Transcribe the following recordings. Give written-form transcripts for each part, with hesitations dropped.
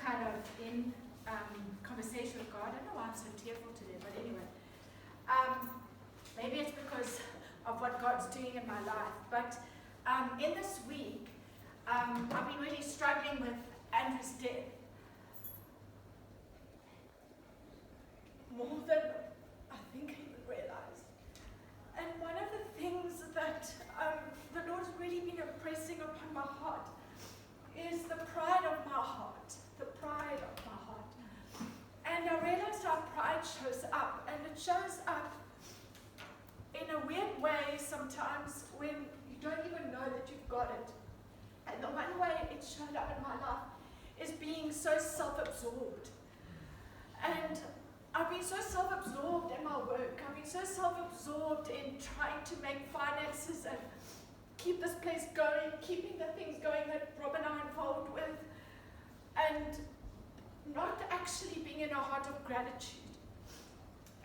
kind of in conversation with God. I don't know why I'm so tearful today, but anyway. Maybe it's because of what God's doing in my life. But in this week, I've been really struggling with Andrew's death. More than I think he would realize. And one of the things that the Lord's really been impressing upon my heart is the pride of my heart. The pride of my heart. And I realized how pride shows up. And it shows up in a weird way sometimes when you don't even know that you've got it. And the one way it showed up in my life is being so self-absorbed. And I've been so self-absorbed in my work. I've been so self-absorbed in trying to make finances and keep this place going, keeping the things going that Rob and I are involved with, and not actually being in a heart of gratitude.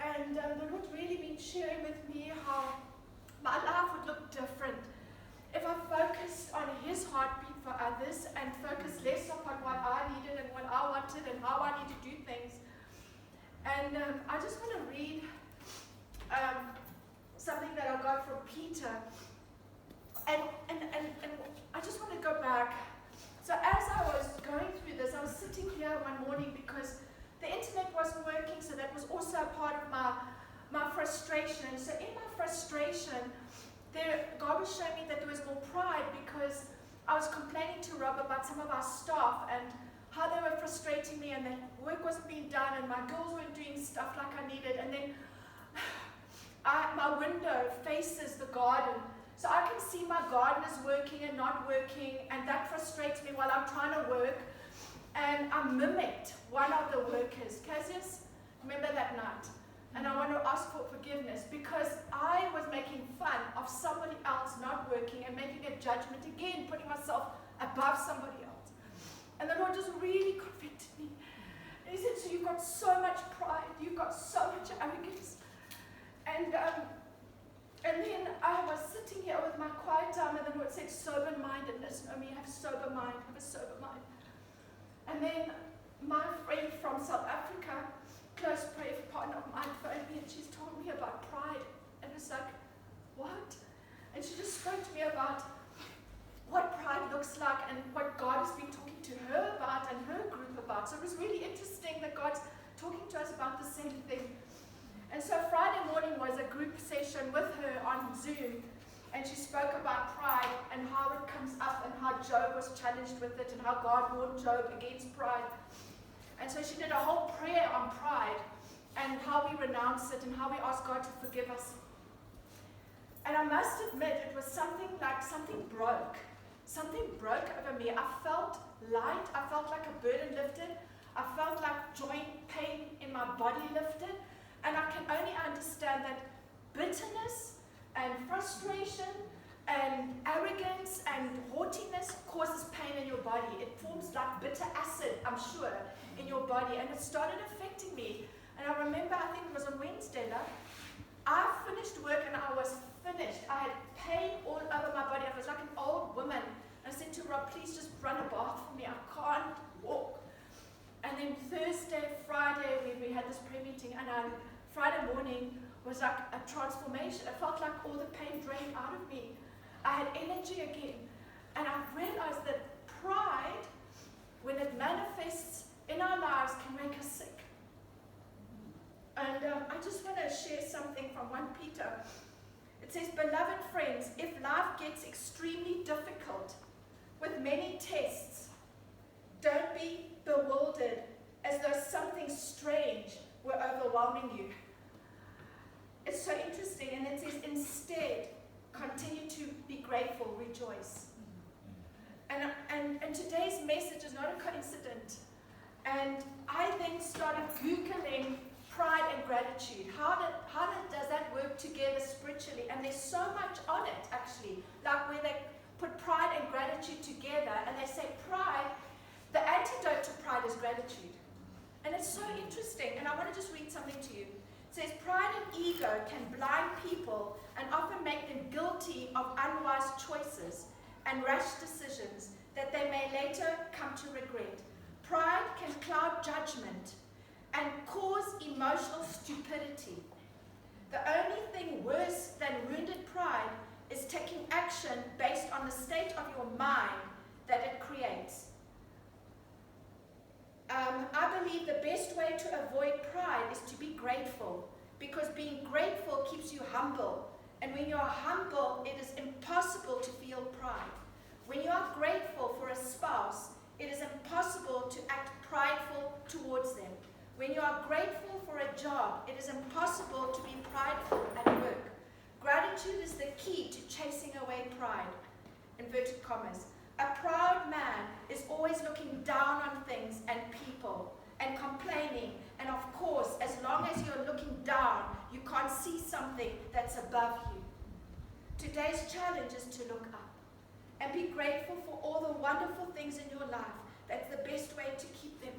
And the Lord's really been sharing with me how my life would look different if I focused on His heartbeat for others and focused less upon what I needed and what I wanted and how I need to do things. And I just want to read something that I got from Peter. And I just want to go back. So as I was going through this, I was sitting here one morning because the internet wasn't working, so that was also a part of my frustration. And so in my frustration, God was showing me that there was more pride because I was complaining to Rob about some of our staff and how they were frustrating me and that work wasn't being done and my girls weren't doing stuff like I needed. And then my window faces the garden. So I can see my gardeners working and not working, and that frustrates me while I'm trying to work. And I mimicked one of the workers. Cassius, remember that night? And I want to ask for forgiveness because I was making fun of somebody else not working and making a judgment again, putting myself above somebody else. And the Lord just really convicted me. And He said, so you've got so much pride, you've got so much arrogance. And then I was sitting here with my quiet time, and the Lord said, sober-mindedness. Naomi, have a sober mind, have a sober mind. And then my friend from South Africa, close prayer partner of mine, phoned me, and she's told me about pride. And it's like, what? And she just spoke to me about what pride looks like and what God has been talking to her about and her group about. So it was really interesting that God's talking to us about the same thing. And so Friday morning was a group session with her on Zoom, and she spoke about pride and how it comes up and how Job was challenged with it and how God warned Job against pride. And so she did a whole prayer on pride and how we renounce it and how we ask God to forgive us. And I must admit, it was something like something broke. Something broke over me. I felt light. I felt like a burden lifted. I felt like joint pain in my body lifted. And I can only understand that bitterness and frustration and arrogance and haughtiness causes pain in your body. It forms like bitter acid, I'm sure, in your body. And it started affecting me. And I remember, I think it was on Wednesday, I finished work and I was finished. I had pain all over my body. I was like an old woman. I said to Rob, please just run a bath for me. I can't walk. And then Thursday, Friday, we had this prayer meeting, and Friday morning was like a transformation. It felt like all the pain drained out of me. I had energy again. And I realized that pride, when it manifests in our lives, can make us sick. And I just want to share something from 1 Peter. It says, beloved friends, if life gets extremely difficult with many tests, don't be bewildered as though something strange were overwhelming you. It's so interesting, and it says, instead, continue to be grateful, rejoice. And today's message is not a coincidence. And I then started Googling pride and gratitude. How does that work together spiritually? And there's so much on it, actually. Like where they put pride and gratitude together, and they say pride, the antidote to pride is gratitude. And it's so interesting, and I want to just read something to you. It says, pride and ego can blind people and often make them guilty of unwise choices and rash decisions that they may later come to regret. Pride can judgment and cause emotional stupidity. The only thing worse than wounded pride is taking action based on the state of your mind that it creates. I believe the best way to avoid pride is to be grateful, because being grateful keeps you humble. And when you are humble, it is impossible to feel pride. When you are grateful for a spouse, it is impossible to act prideful towards them. When you are grateful for a job, it is impossible to be prideful at work. Gratitude is the key to chasing away pride. Inverted commas. A proud man is always looking down on things and people and complaining. And of course, as long as you're looking down, you can't see something that's above you. Today's challenge is to look up and be grateful for all the wonderful things in your life. That's the best way to keep them.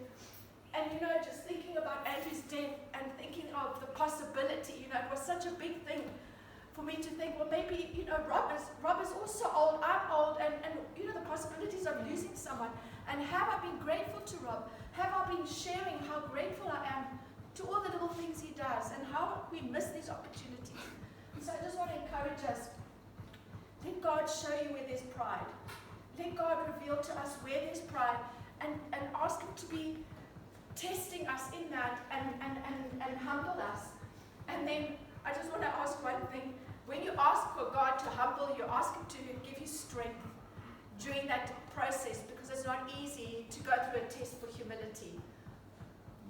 And just thinking about Andrew's death and thinking of the possibility, it was such a big thing for me to think, well, maybe, Rob is also old, I'm old, and the possibilities of losing someone. And have I been grateful to Rob? Have I been sharing how grateful I am to all the little things he does and how we miss these opportunities? So I just want to encourage us. Let God show you where there's pride. Let God reveal to us where there's pride and ask Him to be testing us in that and humble us. And then I just want to ask one thing. When you ask for God to humble you, ask Him to give you strength during that process, because it's not easy to go through a test for humility.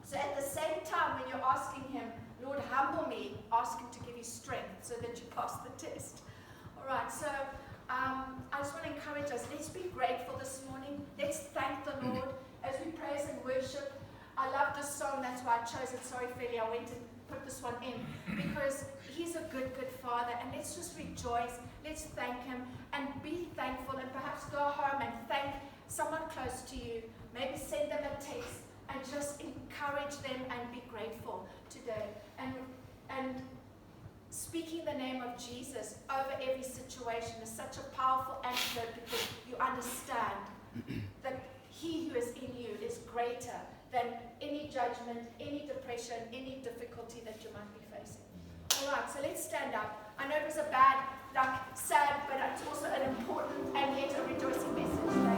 So at the same time, when you're asking Him, Lord, humble me, ask Him to give you strength so that you pass the test. All right, so I just want to encourage us. Let's be grateful this morning. Let's thank the Lord as we praise and worship. I love this song, that's why I chose it. Sorry, Philly, I went and put this one in, because He's a good, good Father, and let's just rejoice. Let's thank Him and be thankful, and perhaps go home and thank someone close to you. Maybe send them a text and just encourage them and be grateful today. And speaking the name of Jesus over every situation is such a powerful antidote, because you understand that He who is in you is greater than any judgment, any depression, any difficulty that you might be facing. All right, so let's stand up. I know it was a bad, sad, but it's also an important and yet a rejoicing message.